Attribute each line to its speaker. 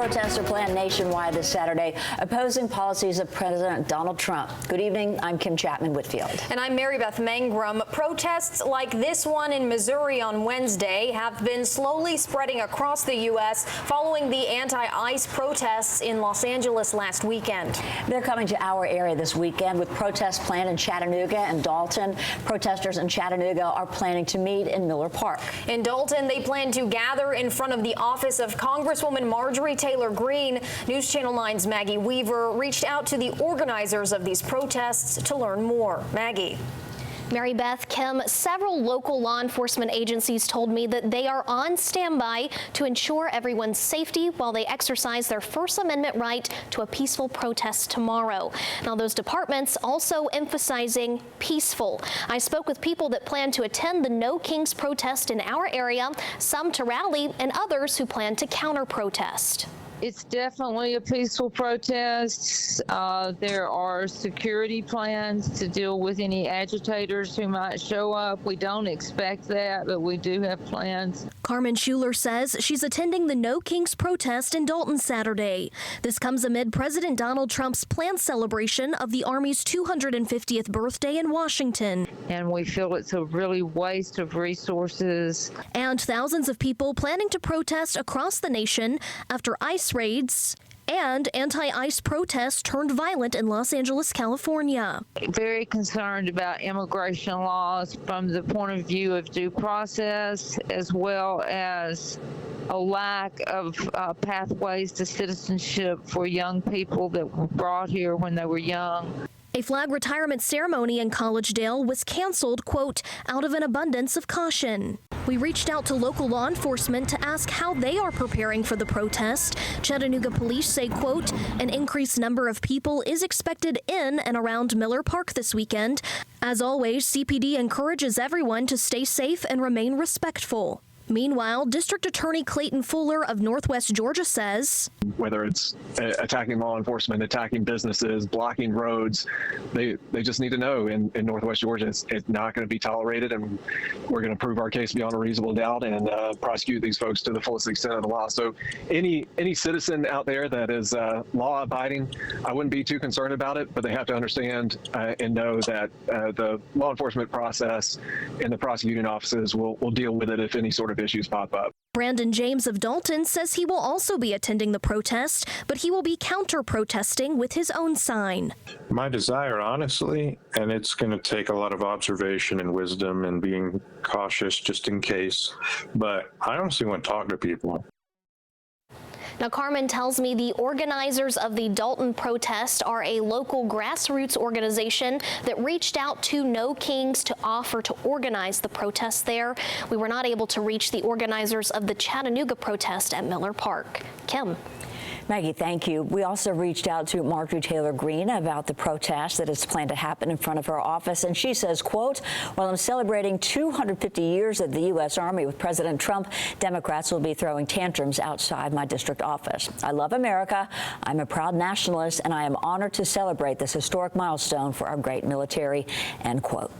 Speaker 1: Protests are planned nationwide this Saturday, opposing policies of President Donald Trump. Good evening. I'm Kim Chapman-Whitfield.
Speaker 2: And I'm Mary Beth Mangrum. Protests like this one in Missouri on Wednesday have been slowly spreading across the U.S. following the anti-ICE protests in Los Angeles last weekend.
Speaker 1: They're coming to our area this weekend with protests planned in Chattanooga and Dalton. Protesters in Chattanooga are planning to meet in Miller Park.
Speaker 2: In Dalton, they plan to gather in front of the office of Congresswoman Marjorie Taylor Greene. News Channel 9's Maggie Weaver reached out to the organizers of these protests to learn more. Maggie.
Speaker 3: Mary Beth, Kim, several local law enforcement agencies told me that they are on standby to ensure everyone's safety while they exercise their First Amendment right to a peaceful protest tomorrow. Now, those departments also emphasizing peaceful. I spoke with people that plan to attend the No Kings protest in our area, some to rally, and others who plan to counter-protest.
Speaker 4: It's definitely a peaceful protest. There are security plans to deal with any agitators who might show up. We don't expect that, but we do have plans.
Speaker 3: Carmen Schuler says she's attending the No Kings protest in Dalton Saturday. This comes amid President Donald Trump's planned celebration of the Army's 250th birthday in Washington.
Speaker 4: And we feel it's a really waste of resources.
Speaker 3: And thousands of people planning to protest across the nation after ICE raids and anti-ICE protests turned violent in Los Angeles, California.
Speaker 4: Very concerned about immigration laws from the point of view of due process, as well as a lack of pathways to citizenship for young people that were brought here when they were young.
Speaker 3: A flag retirement ceremony in Collegedale was canceled, quote, out of an abundance of caution. We reached out to local law enforcement to ask how they are preparing for the protest. Chattanooga police say, quote, an increased number of people is expected in and around Miller Park this weekend. As always, CPD encourages everyone to stay safe and remain respectful. Meanwhile, District Attorney Clayton Fuller of Northwest Georgia says,
Speaker 5: whether it's attacking law enforcement, attacking businesses, blocking roads, they just need to know in Northwest Georgia it's not going to be tolerated, and we're going to prove our case beyond a reasonable doubt and prosecute these folks to the fullest extent of the law. So any citizen out there that is law abiding, I wouldn't be too concerned about it, but they have to understand and know that the law enforcement process and the prosecuting offices will deal with it if any sort of issues pop up.
Speaker 3: Brandon James of Dalton says he will also be attending the protest, but he will be counter-protesting with his own sign.
Speaker 6: My desire, honestly, and it's going to take a lot of observation and wisdom and being cautious just in case, but I honestly want to talk to people.
Speaker 3: Now, Carmen tells me the organizers of the Dalton protest are a local grassroots organization that reached out to No Kings to offer to organize the protest there. We were not able to reach the organizers of the Chattanooga protest at Miller Park. Kim.
Speaker 1: Maggie, thank you. We also reached out to Marjorie Taylor Greene about the protest that is planned to happen in front of her office. And she says, quote, while I'm celebrating 250 years of the U.S. Army with President Trump, Democrats will be throwing tantrums outside my district office. I love America. I'm a proud nationalist, and I am honored to celebrate this historic milestone for our great military, end quote.